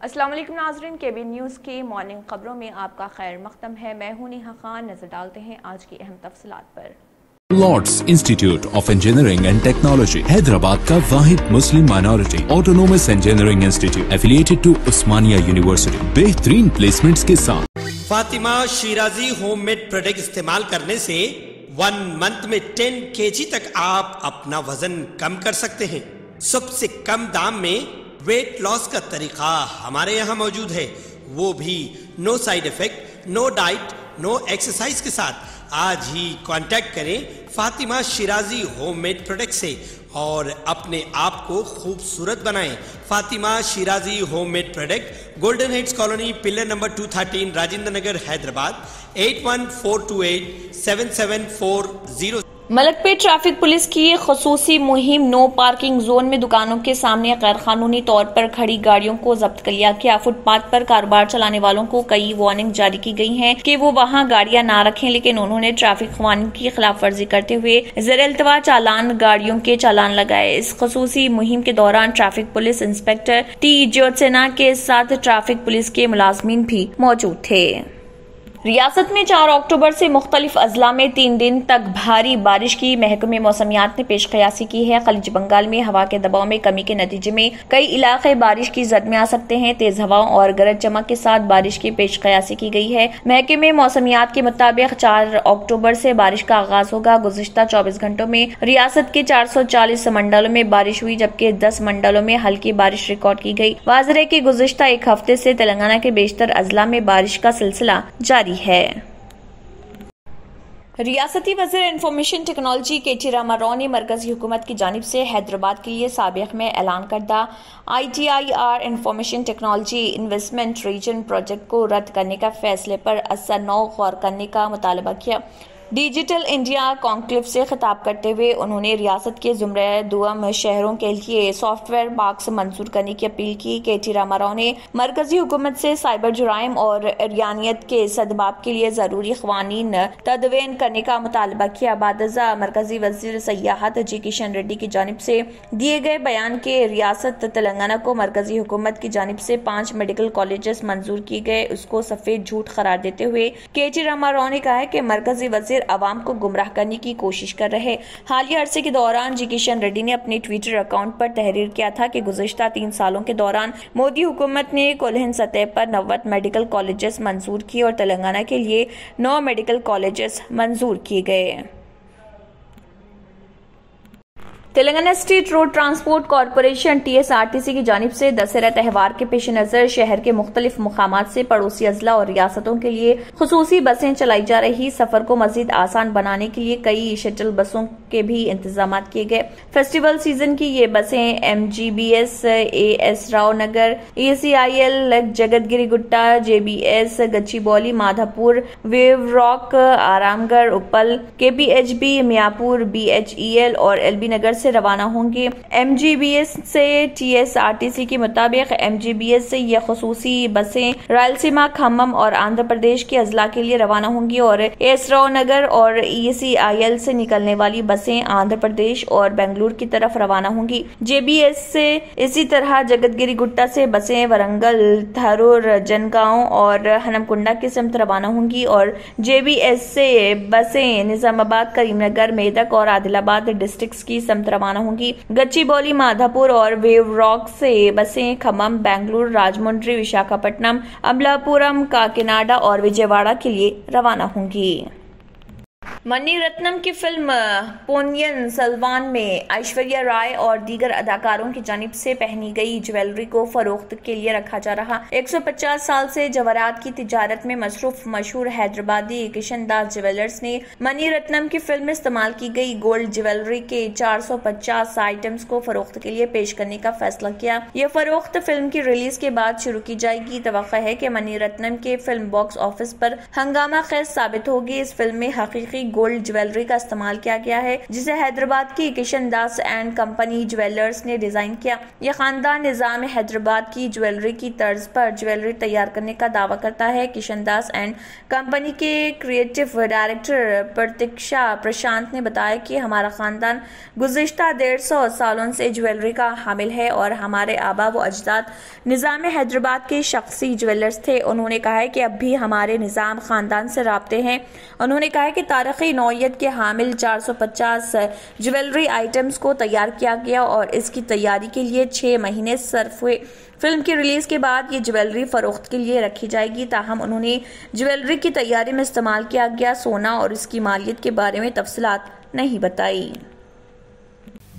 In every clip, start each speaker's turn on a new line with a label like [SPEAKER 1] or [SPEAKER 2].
[SPEAKER 1] السلام علیکم ناظرین، کے بی نیوز کی مارننگ خبروں میں آپ کا خیر مقدم ہے۔ میں ہوں نیہا خان۔ نظر ڈالتے ہیں آج کی اہم تفصیلات پر۔
[SPEAKER 2] Lords Institute of Engineering and Technology Hyderabad کا واحد مسلم minority autonomous engineering institute affiliated to Osmania University بہترین پلیسمنٹس کے ساتھ۔
[SPEAKER 3] Fatima Shirazi home made product استعمال کرنے سے 1 منتھ میں 10 kg تک آپ اپنا وزن کم کر سکتے ہیں۔ سب سے کم دام میں ویٹ لاس کا طریقہ ہمارے یہاں موجود ہے، وہ بھی no side effect, no diet, no exercise کے ساتھ۔ آج ہی کانٹیکٹ کریں Fatima Shirazi home made product سے اور اپنے آپ کو خوبصورت بنائیں۔ Fatima Shirazi home made product, golden heights colony, pillar number 213، Rajendra Nagar, Hyderabad, 81428774 7740۔
[SPEAKER 1] Malakpet traffic police کی خصوصی مہم نو پارکنگ زون میں دکانوں کے سامنے غیر قانونی طور پر کھڑی گاڑیوں کو ضبط کر لیا گیا۔ فٹ پاتھ پر کاروبار چلانے والوں کو کئی وارننگ جاری کی گئی ہیں کہ وہ وہاں گاڑیاں نہ رکھیں، لیکن انہوں نے ٹریفک قوانین کی خلاف ورزی کرتے ہوئے زیر التوا چالان گاڑیوں کے چالان لگائے۔ اس خصوصی مہم کے دوران traffic police inspector T Jyotsna کے ساتھ ٹریفک پولیس کے ملازمین بھی موجود تھے۔ ریاست میں 4 اکتوبر سے مختلف اضلاع میں 3 دن تک بھاری بارش کی محکمہ موسمیات نے پیش قیاسی کی ہے۔ خلیج بنگال میں ہوا کے دباؤ میں کمی کے نتیجے میں کئی علاقے بارش کی زد میں آ سکتے ہیں۔ تیز ہواؤں اور گرج چمک کے ساتھ بارش کی پیش قیاسی کی گئی ہے۔ محکمہ موسمیات کے مطابق 4 اکتوبر سے بارش کا آغاز ہوگا۔ گزشتہ 24 گھنٹوں میں ریاست کے 440 منڈلوں میں بارش ہوئی، جبکہ 10 منڈلوں میں ہلکی بارش ریکارڈ کی گئی۔ واضح ہے کہ گزشتہ ایک ہفتے سے تلنگانہ کے بیشتر اضلاع میں بارش کا سلسلہ جاری ہے۔ ریاستی وزیر انفارمیشن ٹیکنالوجی کے ٹی راما راؤ نے مرکزی حکومت کی جانب سے حیدرآباد کے لیے سابق میں اعلان کردہ ITIR information technology investment region project کو رد کرنے کا فیصلے پر از نو غور کرنے کا مطالبہ کیا۔ ڈیجیٹل انڈیا کانکلیو سے خطاب کرتے ہوئے انہوں نے ریاست کے زمرہ دوم شہروں کے لیے سافٹ ویئر پارکس منظور کرنے کی اپیل کی۔ کے ٹی راما راؤ نے مرکزی حکومت سے سائبر جرائم اور عریانیت کے سدباب کے لیے ضروری قوانین تدوین کرنے کا مطالبہ کیا۔ بعد ازاں مرکزی وزیر سیاحت جی کشن ریڈی کی جانب سے دیے گئے بیان کے ریاست تلنگانہ کو مرکزی حکومت کی جانب سے 5 میڈیکل کالجز منظور کیے گئے، اس کو سفید جھوٹ قرار دیتے ہوئے کے ٹی راما راؤ نے کہا ہے کہ مرکزی وزیر عوام کو گمراہ کرنے کی کوشش کر رہے۔ حالیہ عرصے کے دوران جی کشن ریڈی نے اپنے ٹویٹر اکاؤنٹ پر تحریر کیا تھا کہ گزشتہ 3 سالوں کے دوران مودی حکومت نے کل ہند سطح پر 90 میڈیکل کالجز منظور کیے اور تلنگانہ کے لیے 9 میڈیکل کالجز منظور کیے گئے۔ Telangana state road transport corporation TSRTC کی جانب سے دسہرہ تہوار کے پیش نظر شہر کے مختلف مقامات سے پڑوسی اضلاع اور ریاستوں کے لیے خصوصی بسیں چلائی جا رہی۔ سفر کو مزید آسان بنانے کے لیے کئی شٹل بسوں کے بھی انتظامات کیے گئے۔ فیسٹیول سیزن کی یہ بسیں MGBS AS Rao Nagar, ECIL جگت گری گٹا، JBS گچی بولی، مادھا پور، ویو راک، آرام گڑھ، اپل، KPHB میاپور، BHEL اور LB نگر سے روانہ ہوں گی۔ MGBS سے TSRTC کے مطابق MGBS سے یہ خصوصی بسیں رائلسیما، کھمم اور آندھرا پردیش کے اضلاع کے لیے روانہ ہوں گی اور ایس راؤ نگر اور ECIL سے نکلنے والی بسیں آندھرا پردیش اور بنگلور کی طرف روانہ ہوں گی۔ JBS سے اسی طرح جگت گری گٹا سے بسیں ورنگل، تھرور، جنگاؤں اور ہنمکنڈا کی سمت روانہ ہوں گی اور JBS سے بسیں نظام آباد، کریم نگر، میدک اور عادل آباد ڈسٹرکٹس کی سمت روانہ ہوں گی۔ گچی بولی، مادھا پور اور ویو راک سے بسیں کھمم، بنگلور، راجمنڈری، وشاکھاپٹنم، املاپورم، کاکناڈا اور وجے واڑہ کے لیے روانہ ہوں گی۔ منی رتنم کی فلم پونین سلوان میں ایشوریہ رائے اور دیگر اداکاروں کی جانب سے پہنی گئی جیولری کو فروخت کے لیے رکھا جا رہا۔ 150 سال سے جواہرات کی تجارت میں مصروف مشہور حیدرآبادی کشن داس جیولرز نے منی رتنم کی فلم میں استعمال کی گئی گولڈ جیولری کے 450 آئٹمز کو فروخت کے لیے پیش کرنے کا فیصلہ کیا۔ یہ فروخت فلم کی ریلیز کے بعد شروع کی جائے گی۔ توقع ہے کہ منی رتنم کے فلم باکس آفس پر ہنگامہ خیز ثابت ہوگی۔ اس فلم میں حقیقی گولڈ جیولری کا استعمال کیا گیا ہے جسے حیدرآباد کی Kishan Das and company jewellers نے ڈیزائن کیا۔ یہ خاندان نظام حیدرآباد کی جیولری کی طرز پر جیولری تیار کرنے کا دعویٰ کرتا ہے۔ کشن داس اینڈ کمپنی کے کریٹو ڈائریکٹر پرتیکشا پرشانت نے بتایا کہ ہمارا خاندان گزشتہ 150 سالوں سے جیولری کا حامل ہے اور ہمارے آبا و اجداد نظام حیدرآباد کے شخصی جیولرز تھے۔ انہوں نے کہا کہ اب بھی ہمارے نظام خاندان سے رابطے ہیں۔ انہوں نے کہا کہ تاریخی نوعیت کے حامل 450 جیولری آئٹمز کو تیار کیا گیا اور اس کی تیاری کے لیے 6 مہینے صرف ہوئے۔ فلم کی ریلیز کے بعد یہ جیولری فروخت کے لیے رکھی جائے گی، تاہم انہوں نے جیولری کی تیاری میں استعمال کیا گیا سونا اور اس کی مالیت کے بارے میں تفصیلات نہیں بتائی۔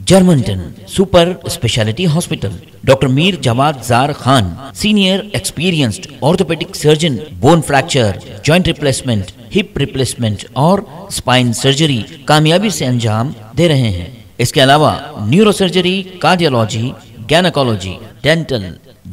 [SPEAKER 4] Germanten super speciality hospital, doctor Mir Jawad Zar Khan, senior experienced orthopaedic surgeon, bone fracture, joint replacement, hip replacement اور اسپائن سرجری کامیابی سے انجام دے رہے ہیں۔ اس کے علاوہ neuro surgery, cardiology, gynaecology, dental,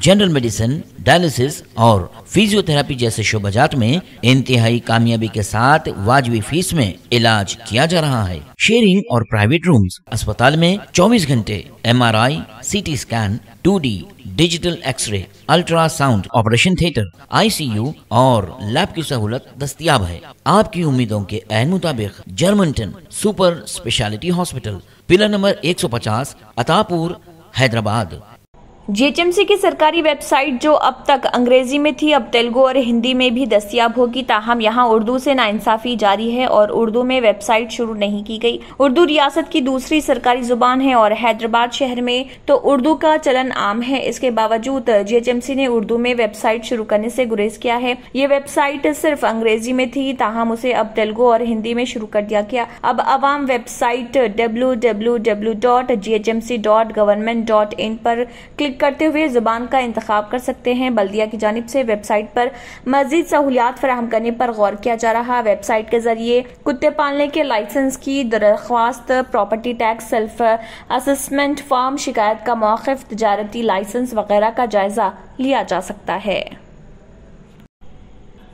[SPEAKER 4] general medicine, dialysis اور فیزیو تھراپی جیسے شعبہ جات میں انتہائی کامیابی کے ساتھ واجبی فیس میں علاج کیا جا رہا ہے۔ شیئرنگ اور پرائیویٹ رومز، اسپتال میں 24 گھنٹے MRI، CT scan, 2D digital X ray, ultra sound, operation theatre, ICU اور لیب کی سہولت دستیاب ہے۔ آپ کی امیدوں کے عین مطابق Germanten super speciality hospital, pillar number 150، Attapur, Hyderabad.
[SPEAKER 1] GHMC کی سرکاری ویب سائٹ جو اب تک انگریزی میں تھی اب تیلگو اور ہندی میں بھی دستیاب ہوگی، تاہم یہاں اردو سے ناانصافی جاری ہے اور اردو میں ویب سائٹ شروع نہیں کی گئی۔ اردو ریاست کی دوسری سرکاری زبان ہے اور حیدرآباد شہر میں تو اردو کا چلن عام ہے۔ اس کے باوجود GHMC نے اردو میں ویب سائٹ شروع کرنے سے گریز کیا ہے۔ یہ ویب سائٹ صرف انگریزی میں تھی، تاہم اسے اب تیلگو اور ہندی میں شروع کر دیا گیا۔ اب عوام ویب سائٹ www.ghmc.government.in پر کلک کرتے ہوئے زبان کا انتخاب کر سکتے ہیں۔ بلدیہ کی جانب سے ویب سائٹ پر مزید سہولیات فراہم کرنے پر غور کیا جا رہا۔ ویب سائٹ کے ذریعے کتے پالنے کے لائسنس کی درخواست، property tax, self assessment form, شکایت کا موقف، تجارتی لائسنس وغیرہ کا جائزہ لیا جا سکتا ہے۔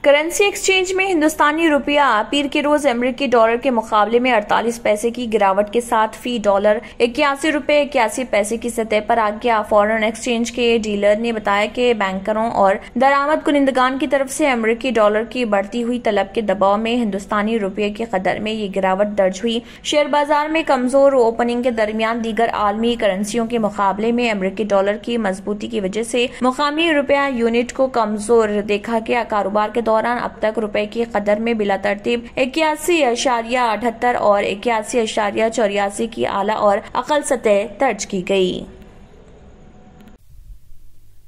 [SPEAKER 1] کرنسی ایکسچینج میں ہندوستانی روپیہ پیر کے روز امریکی ڈالر کے مقابلے میں 48 پیسے کی گراوٹ کے ساتھ فی ڈالر 81 روپے 81 پیسے کی سطح پر آ گیا۔ فارن ایکسچینج کے ڈیلر نے بتایا کہ بینکروں اور درآمد کنندگان کی طرف سے امریکی ڈالر کی بڑھتی ہوئی طلب کے دباؤ میں ہندوستانی روپیے کی قدر میں یہ گراوٹ درج ہوئی۔ شیئر بازار میں کمزور اوپننگ کے درمیان دیگر عالمی کرنسیوں کے مقابلے میں امریکی ڈالر کی مضبوطی کی وجہ سے مقامی روپیہ یونٹ کو کمزور دیکھا گیا۔ کاروبار کے دوران اب تک روپے کی قدر میں بلا ترتیب 81.78 اور 81.84 کی اعلیٰ اور اقل سطح درج کی گئی۔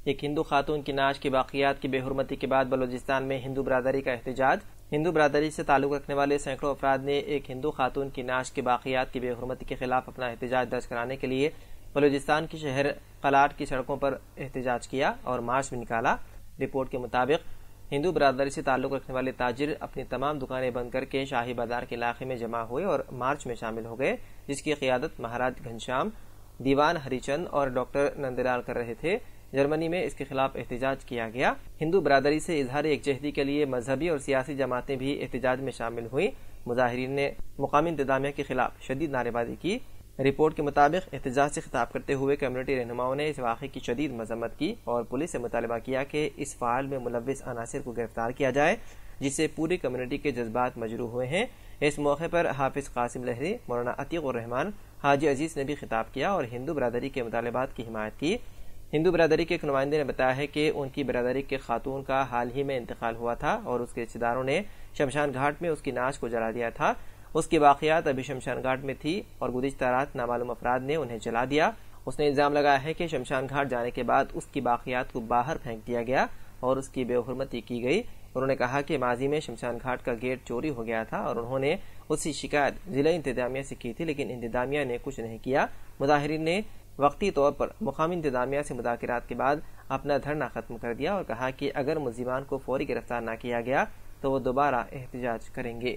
[SPEAKER 5] ایک ہندو خاتون کی نعش کی باقیات کی بے حرمتی کے بعد بلوچستان میں ہندو برادری کا احتجاج۔ ہندو برادری سے تعلق رکھنے والے سینکڑوں افراد نے ایک ہندو خاتون کی نعش کی باقیات کی بے حرمتی کے خلاف اپنا احتجاج درج کرانے کے لیے بلوچستان کی شہر قلاٹ کی سڑکوں پر احتجاج کیا اور مارچ بھی نکالا۔ رپورٹ کے مطابق ہندو برادری سے تعلق رکھنے والے تاجر اپنی تمام دکانیں بند کر کے شاہی بازار کے علاقے میں جمع ہوئے اور مارچ میں شامل ہو گئے، جس کی قیادت مہاراج گھنشام، دیوان ہری چند اور ڈاکٹر نندلال کر رہے تھے۔ جرمنی میں اس کے خلاف احتجاج کیا گیا۔ ہندو برادری سے اظہار یکجہتی کے لیے مذہبی اور سیاسی جماعتیں بھی احتجاج میں شامل ہوئیں۔ مظاہرین نے مقامی انتظامیہ کے خلاف شدید نعرے بازی کی۔ رپورٹ کے مطابق احتجاج سے خطاب کرتے ہوئے کمیونٹی رہنماؤں نے اس واقعے کی شدید مذمت کی اور پولیس سے مطالبہ کیا کہ اس فعال میں ملوث عناصر کو گرفتار کیا جائے، جس سے پوری کمیونٹی کے جذبات مجروح ہوئے ہیں۔ اس موقع پر حافظ قاسم لہری، مولانا عتیق الرحمان، حاجی عزیز نے بھی خطاب کیا اور ہندو برادری کے مطالبات کی حمایت کی۔ ہندو برادری کے ایک نمائندے نے بتایا ہے کہ ان کی برادری کے خاتون کا حال ہی میں انتقال ہوا تھا اور اس کے رشتہ داروں نے شمشان گھاٹ میں اس کی نعش کو جلا دیا تھا۔ اس کی باقیات ابھی شمشان گھاٹ میں تھی اور گزشتہ رات نامعلوم افراد نے انہیں جلا دیا۔ اس نے الزام لگایا ہے کہ شمشان گھاٹ جانے کے بعد اس کی باقیات کو باہر پھینک دیا گیا اور اس کی بے حرمتی کی گئی۔ انہوں نے کہا کہ ماضی میں شمشان گھاٹ کا گیٹ چوری ہو گیا تھا اور انہوں نے اس کی شکایت ضلع انتظامیہ سے کی تھی، لیکن انتظامیہ نے کچھ نہیں کیا۔ مظاہرین نے وقتی طور پر مقامی انتظامیہ سے مذاکرات کے بعد اپنا دھرنا ختم کر دیا اور کہا کہ اگر ملزمان کو فوری گرفتار نہ کیا گیا تو وہ دوبارہ احتجاج کریں گے۔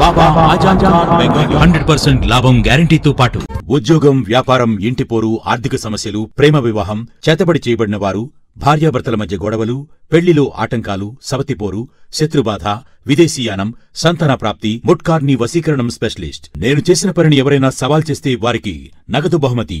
[SPEAKER 2] బాబా ఆజాద్ ఖాన్ బెంగాలీ 100% లాభం గ్యారంటీతో పాటు ఉద్యోగం, వ్యాపారం, ఇంటి పోరు, ఆర్థిక సమస్యలు, ప్రేమ వివాహం, చేతబడి చేయబడిన వారు, భార్యాభర్తల మధ్య గొడవలు, పెళ్లిలో ఆటంకాలు, సవతిపోరు, శత్రుబాధ, విదేశీయానం, సంతాన ప్రాప్తి, ముట్కార్ని వశీకరణం స్పెషలిస్ట్. నేను చేసిన పనిని ఎవరైనా సవాల్ చేస్తే వారికి నగదు బహుమతి.